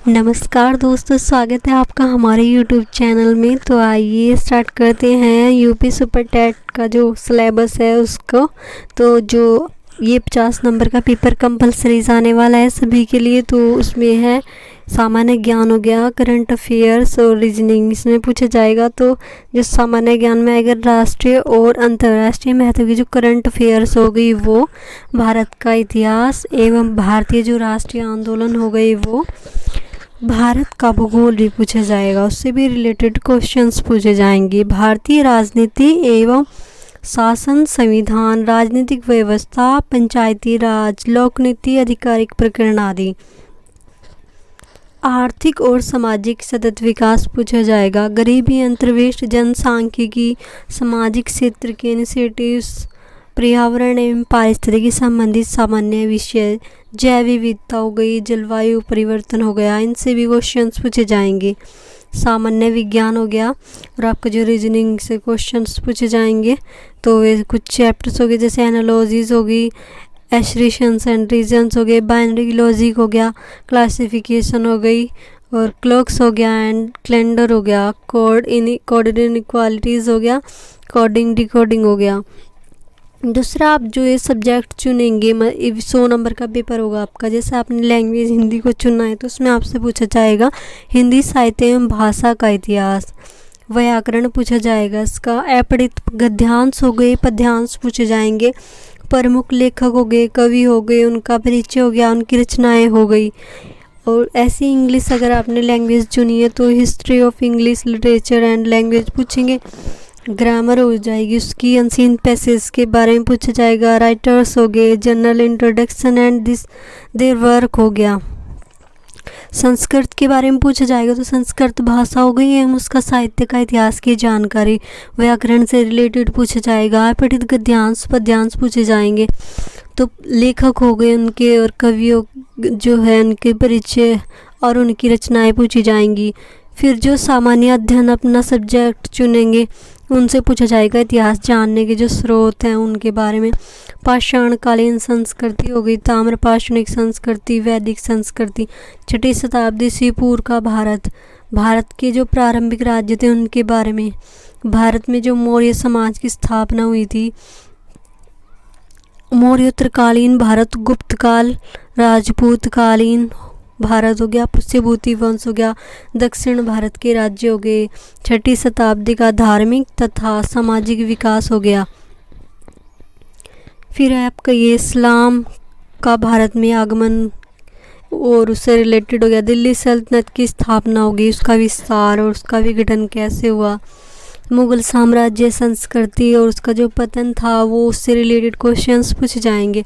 नमस्कार दोस्तों, स्वागत है आपका हमारे YouTube चैनल में। तो आइए स्टार्ट करते हैं यूपी सुपर टेट का जो सिलेबस है उसको। तो जो ये 50 नंबर का पेपर कंपलसरी आने वाला है सभी के लिए, तो उसमें है सामान्य ज्ञान हो गया, करंट अफेयर्स और रीजनिंग इसमें पूछा जाएगा। तो जो सामान्य ज्ञान में आएगा राष्ट्रीय और अंतर्राष्ट्रीय महत्व की जो करंट अफेयर्स हो गई वो, भारत का इतिहास एवं भारतीय जो राष्ट्रीय आंदोलन हो गई वो, भारत का भूगोल भी पूछा जाएगा, उससे भी रिलेटेड क्वेश्चंस पूछे जाएंगे। भारतीय राजनीति एवं शासन, संविधान, राजनीतिक व्यवस्था, पंचायती राज, लोकनीति, आधिकारिक प्रकरण आदि। आर्थिक और सामाजिक सतत विकास पूछा जाएगा। गरीबी, अंतर्वेश, जनसांख्यिकी, सामाजिक क्षेत्र के इनिशिएटिव्स, पर्यावरण एवं पारिस्थितिकी संबंधित सामान्य विषय, जैव विविधता हो गई, जलवायु परिवर्तन हो गया, इनसे भी क्वेश्चंस पूछे जाएंगे। सामान्य विज्ञान हो गया और आपका जो रीजनिंग से क्वेश्चंस पूछे जाएंगे। तो वे कुछ चैप्टर्स हो गए जैसे एनालॉजीज हो गई, एस्ट्रेशंस एंड रीजन्स हो गए, बाइनरी लॉजिक हो गया, क्लासिफिकेशन हो गई और क्लॉक्स हो गया एंड कैलेंडर हो गया, कोड इनइक्वालिटीज़ हो गया, कोडिंग डिकोडिंग हो गया। दूसरा, आप जो ये सब्जेक्ट चुनेंगे 100 नंबर का पेपर होगा आपका। जैसे आपने लैंग्वेज हिंदी को चुना है तो उसमें आपसे पूछा जाएगा हिंदी साहित्य एवं भाषा का इतिहास, व्याकरण पूछा जाएगा इसका, अपठित गद्यांश हो गए, पद्यांश पूछे जाएंगे, प्रमुख लेखक हो गए, कवि हो गए, उनका परिचय हो गया, उनकी रचनाएँ हो गई। और ऐसी इंग्लिश अगर आपने लैंग्वेज चुनी है तो history of English literature and language पूछेंगे, ग्रामर हो जाएगी उसकी, अनसीन पैसेज के बारे में पूछा जाएगा, राइटर्स हो गए, general introduction and this their work हो गया, संस्कृत के बारे में पूछा जाएगा तो संस्कृत भाषा हो गई एवं उसका साहित्य का इतिहास की जानकारी, व्याकरण से रिलेटेड पूछा जाएगा, अपठित गद्यांश पद्यांश पूछे जाएंगे। तो लेखक हो गए उनके और कवियों जो है उनके परिचय और उनकी रचनाएं पूछी जाएंगी। फिर जो सामान्य अध्ययन अपना सब्जेक्ट चुनेंगे उनसे पूछा जाएगा इतिहास जानने के जो स्रोत हैं उनके बारे में। पाषाणकालीन संस्कृति हो गई, ताम्रपाषाणिक संस्कृति, वैदिक संस्कृति, 6ठी शताब्दी से पूर्व का भारत, भारत के जो प्रारंभिक राज्य थे उनके बारे में, भारत में जो मौर्य समाज की स्थापना हुई थी, मौर्योत्तरकालीन भारत, गुप्त काल, राजपूत कालीन भारत हो गया, पुष्यभूति वंश हो गया, दक्षिण भारत के राज्य हो गए, 6ठी शताब्दी का धार्मिक तथा सामाजिक विकास हो गया। फिर है आपका ये इस्लाम का भारत में आगमन और उससे रिलेटेड हो गया, दिल्ली सल्तनत की स्थापना होगी, उसका विस्तार और उसका विघटन कैसे हुआ, मुगल साम्राज्य संस्कृति और उसका जो पतन था वो उससे रिलेटेड क्वेश्चंस पूछे जाएंगे।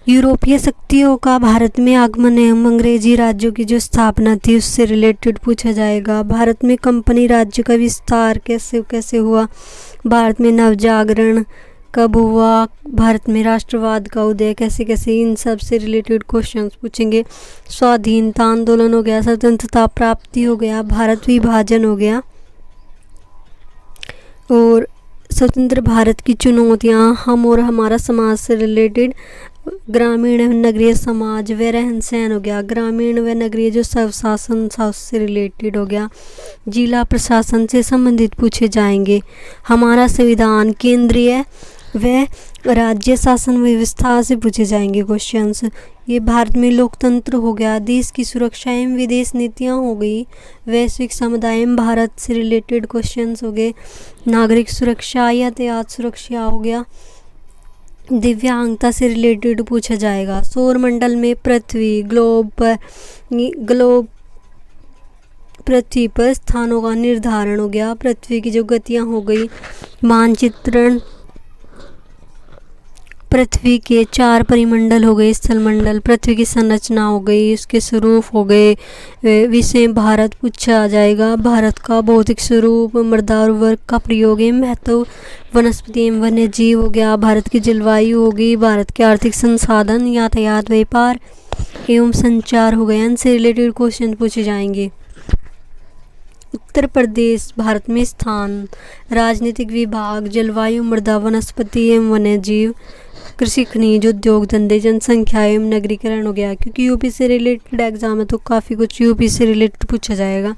यूरोपीय शक्तियों का भारत में आगमन एवं अंग्रेजी राज्यों की जो स्थापना थी उससे रिलेटेड पूछा जाएगा। भारत में कंपनी राज्य का विस्तार कैसे हुआ, भारत में नवजागरण कब हुआ, भारत में राष्ट्रवाद का उदय कैसे, इन सब से रिलेटेड क्वेश्चंस पूछेंगे। स्वाधीनता आंदोलन हो गया, स्वतंत्रता प्राप्ति हो गया, भारत विभाजन हो गया और स्वतंत्र भारत की चुनौतियाँ, हम और हमारा समाज से रिलेटेड, ग्रामीण एवं नगरीय समाज व रहन सहन हो गया, ग्रामीण व नगरीय जो स्वशासन था उससे रिलेटेड हो गया, जिला प्रशासन से संबंधित पूछे जाएंगे, हमारा संविधान, केंद्रीय व राज्य शासन व्यवस्था से पूछे जाएंगे क्वेश्चंस। ये भारत में लोकतंत्र हो गया, देश की सुरक्षा एवं विदेश नीतियाँ हो गई, वैश्विक समुदाय एवं भारत से रिलेटेड क्वेश्चंस हो गए, नागरिक सुरक्षा, यातायात सुरक्षा हो गया, दिव्यांगता से रिलेटेड पूछा जाएगा, सौरमंडल में पृथ्वी ग्लोब पृथ्वी पर स्थानों का निर्धारण हो गया, पृथ्वी की जो गतियां हो गई, मानचित्रण, पृथ्वी के 4 परिमंडल हो गए, स्थलमंडल, पृथ्वी की संरचना हो गई, उसके स्वरूप हो गए, विषय भारत पूछा जाएगा, भारत का भौतिक स्वरूप, मृदा उर्वरक का प्रयोग एवं महत्व, वनस्पति एवं वन्य जीव हो गया, भारत की जलवायु होगी, भारत के आर्थिक संसाधन, यातायात, व्यापार एवं संचार हो गया, इनसे रिलेटेड क्वेश्चन पूछे जाएंगे। उत्तर प्रदेश भारत में स्थान, राजनीतिक विभाग, जलवायु, मृदा, वनस्पति एवं वन्य जीव, कृषि, खनिज, उद्योग धंधे, जनसंख्या एवं नगरीकरण हो गया, क्योंकि यूपी से रिलेटेड एग्जाम है तो काफ़ी कुछ यूपी से रिलेटेड पूछा जाएगा।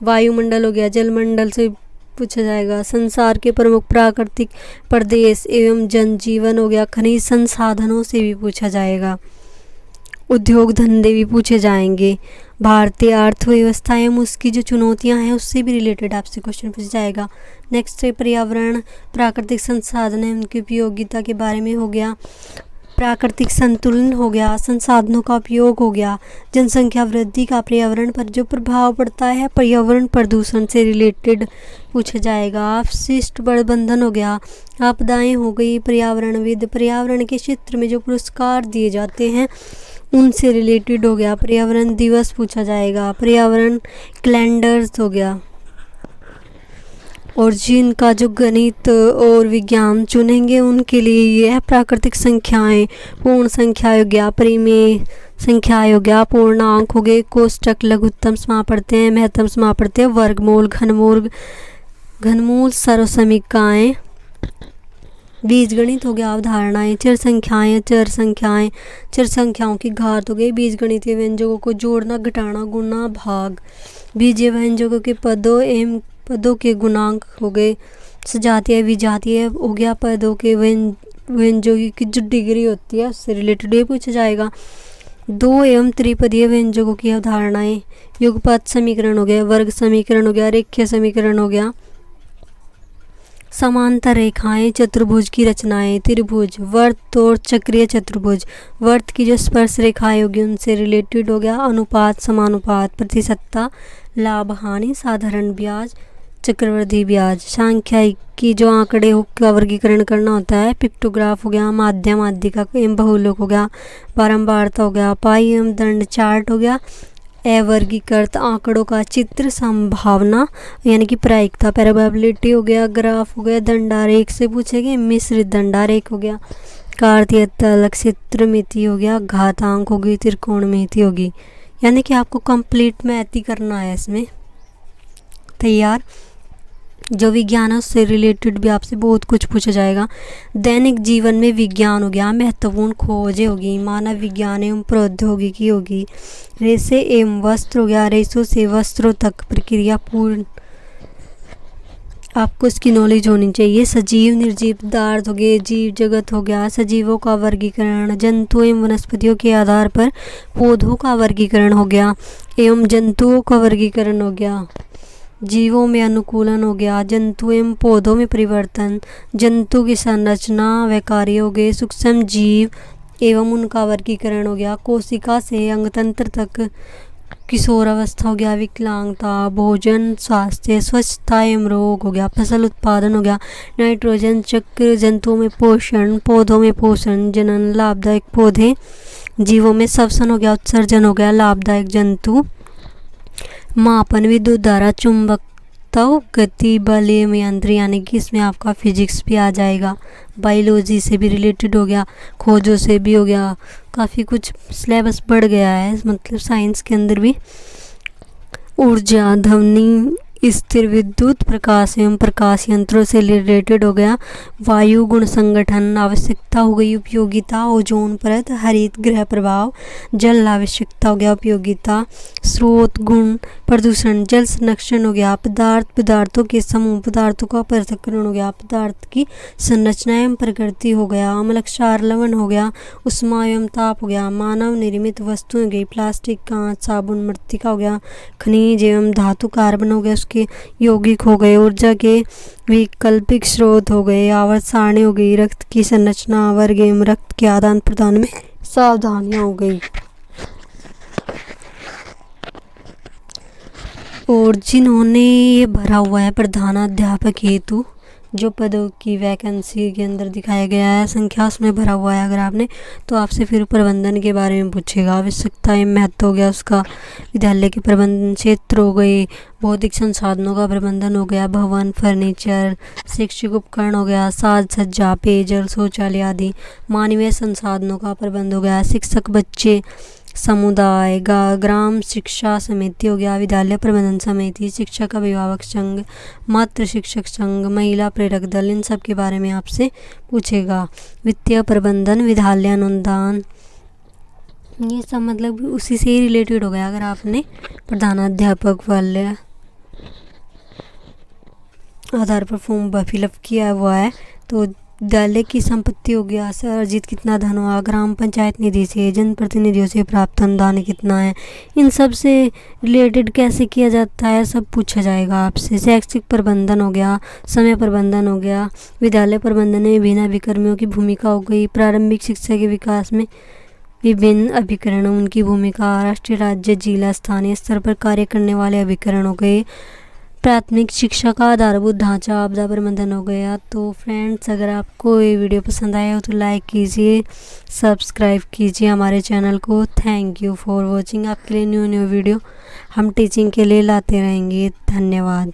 वायुमंडल हो गया, जलमंडल से पूछा जाएगा। संसार के प्रमुख प्राकृतिक प्रदेश एवं जनजीवन हो गया, खनिज संसाधनों से भी पूछा जाएगा। उद्योग धंधे भी पूछे जाएंगे। भारतीय अर्थव्यवस्था एवं उसकी जो चुनौतियां हैं उससे भी रिलेटेड आपसे क्वेश्चन पूछा जाएगा। नेक्स्ट है पर्यावरण, प्राकृतिक संसाधन है उनकी उपयोगिता के बारे में हो गया। प्राकृतिक संतुलन हो गया, संसाधनों का उपयोग हो गया, जनसंख्या वृद्धि का पर्यावरण पर जो प्रभाव पड़ता है, पर्यावरण प्रदूषण से रिलेटेड पूछा जाएगा। अपशिष्ट प्रबंधन हो गया, आपदाएं हो गई, पर्यावरणविद, पर्यावरण के क्षेत्र में जो पुरस्कार दिए जाते हैं उनसे रिलेटेड हो गया। पर्यावरण दिवस पूछा जाएगा। पर्यावरण कैलेंडर्स हो गया। और जिनका जो गणित और विज्ञान चुनेंगे उनके लिए यह प्राकृतिक संख्याएं, पूर्ण संख्या हो गया, परिमेय संख्या हो गया, पूर्णांक हो गए, कोष्टक, लघुत्तम समापड़ते हैं, महत्तम समापड़ते हैं, वर्गमूल, घनमूल, सर्वसमीकाएं, बीजगणित हो गया, अवधारणाएं, चर संख्याएं, चर संख्याओं की घात हो गई, बीजगणितीय व्यंजकों को जोड़ना, घटाना, गुणा, भाग, बीजीय व्यंजकों के पदों एवं पदों के गुणांक हो गए, सजातीय विजातीय हो गया, पदों के व्यंजकों की जो डिग्री होती है उससे रिलेटेड ये पूछा जाएगा। दो एवं त्रिपदीय व्यंजकों की अवधारणाएं, युगपत समीकरण हो गया, वर्ग समीकरण हो गया, रेखीय समीकरण हो गया, समांतर रेखाएं, चतुर्भुज की रचनाएं, त्रिभुज, वर्त और चक्रीय चतुर्भुज, वर्त की जो स्पर्श रेखाएं होगी उनसे रिलेटेड हो गया, अनुपात, समानुपात, प्रतिशतता, लाभ हानि, साधारण ब्याज, चक्रवृद्धि ब्याज, सांख्यिकी की जो आंकड़े का वर्गीकरण करना होता है, पिक्टोग्राफ हो गया, माध्यम, माध्यिका एवं बहुलक हो गया, बारंबारता हो गया, पाई एवं दंड चार्ट हो गया, अवर्गीकृत आंकड़ों का चित्र, संभावना यानी कि प्रायिकता, प्रोबेबिलिटी हो गया, ग्राफ हो गया, दंडारेख से पूछेंगे, मिश्रित दंडारेख हो गया, कार्तीय तल, क्षेत्रमिति हो गया, घातांक होगी, त्रिकोणमिति होगी। यानी कि आपको कंप्लीट मैथ ही करना है इसमें। तैयार। जो विज्ञान है उससे रिलेटेड भी आपसे बहुत कुछ पूछा जाएगा। दैनिक जीवन में विज्ञान हो गया, महत्वपूर्ण खोजें होगी, मानव विज्ञान एवं प्रौद्योगिकी होगी, रेशे एवं वस्त्र हो गया, रेशों से वस्त्रों तक प्रक्रिया पूर्ण आपको इसकी नॉलेज होनी चाहिए। सजीव, निर्जीव पदार्थ हो गए, जीव जगत हो गया, सजीवों का वर्गीकरण, जंतु एवं वनस्पतियों के आधार पर पौधों का वर्गीकरण हो गया एवं जंतुओं का वर्गीकरण हो गया, जीवों में अनुकूलन हो गया, जंतु एवं पौधों में परिवर्तन, जंतु की संरचना व कार्य हो गए, सूक्ष्म जीव एवं उनका वर्गीकरण हो गया, कोशिका से अंगतंत्र तक, किशोर अवस्था हो गया, विकलांगता, भोजन, स्वास्थ्य, स्वच्छता एवं रोग हो गया, फसल उत्पादन हो गया, नाइट्रोजन चक्र, जंतुओं में पोषण, पौधों में पोषण, जनन, लाभदायक पौधे, जीवों में श्वसन हो गया, उत्सर्जन हो गया, लाभदायक जंतु, मापन, विद्युत धारा, चुंबकत्व, गति, बल एवं यंत्र, यानी कि इसमें आपका फिजिक्स भी आ जाएगा, बायोलॉजी से भी रिलेटेड हो गया, खोजों से भी हो गया, काफ़ी कुछ सिलेबस बढ़ गया है मतलब साइंस के अंदर भी। ऊर्जा, ध्वनि, स्थिर विद्युत, प्रकाश एवं प्रकाश यंत्रों से रिलेटेड हो गया, वायु गुण संगठन, आवश्यकता हो गई, उपयोगिता, ओजोन परत, हरित गृह प्रभाव, जल आवश्यकता हो गया, उपयोगिता, स्रोत गुण, प्रदूषण, जल संरक्षण हो गया, पदार्थ, पदार्थों के समूह, पदार्थों का पृथक्करण हो गया, पदार्थ की संरचना एवं प्रकृति हो गया, अम्ल क्षार लवण हो गया, उष्मा एवं ताप हो गया, मानव निर्मित वस्तुएं हो गई, प्लास्टिक, कांच, साबुन, मृत्तिका हो गया, खनिज एवं धातु, कार्बन हो गया, उसके यौगिक हो गए, ऊर्जा के वैकल्पिक स्रोत हो गए, आवर्त सारणी हो गई, रक्त की संरचना, वर्ग एवं रक्त के आदान प्रदान में सावधानियां हो गई। और जिन्होंने ये भरा हुआ है प्रधानाध्यापक हेतु, जो पदों की वैकेंसी के अंदर दिखाया गया है, संख्या उसमें भरा हुआ है अगर आपने, तो आपसे फिर प्रबंधन के बारे में पूछेगा। आवश्यकता एवं महत्व हो गया उसका, विद्यालय के प्रबंधन, क्षेत्र हो गए, भौतिक संसाधनों का प्रबंधन हो गया, भवन, फर्नीचर, शैक्षिक उपकरण हो गया, साज सज्जा, पेयजल, शौचालय आदि, मानवीय संसाधनों का प्रबंध हो गया, शिक्षक, बच्चे, समुदाय, ग्राम शिक्षा समिति हो गया, विद्यालय प्रबंधन समिति, शिक्षक अभिभावक संघ, मातृ शिक्षक संघ, महिला प्रेरक दल, इन सब के बारे में आपसे पूछेगा। वित्तीय प्रबंधन, विद्यालय अनुदान, ये सब मतलब उसी से ही रिलेटेड हो गया। अगर आपने प्रधानाध्यापक वाले आधार पर फॉर्म फिलअप किया हुआ है तो विद्यालय की संपत्ति हो गया, से अर्जित कितना धन हुआ, ग्राम पंचायत निधि से, जनप्रतिनिधियों से प्राप्त अनुदान कितना है, इन सब से रिलेटेड कैसे किया जाता है सब पूछा जाएगा आपसे। शैक्षिक प्रबंधन हो गया, समय प्रबंधन हो गया, विद्यालय प्रबंधन में विभिन्न अभिकर्मियों की भूमिका हो गई, प्रारंभिक शिक्षा के विकास में विभिन्न अभिकरण उनकी भूमिका, राष्ट्रीय, राज्य, जिला, स्थानीय स्तर पर कार्य करने वाले अभिकरण हो गए, प्राथमिक शिक्षा का आधारभूत ढांचा, आपदा प्रबंधन हो गया। तो फ्रेंड्स, अगर आपको ये वीडियो पसंद आया हो तो लाइक कीजिए, सब्सक्राइब कीजिए हमारे चैनल को। Thank you for watching. आपके लिए न्यू वीडियो हम टीचिंग के लिए लाते रहेंगे। धन्यवाद।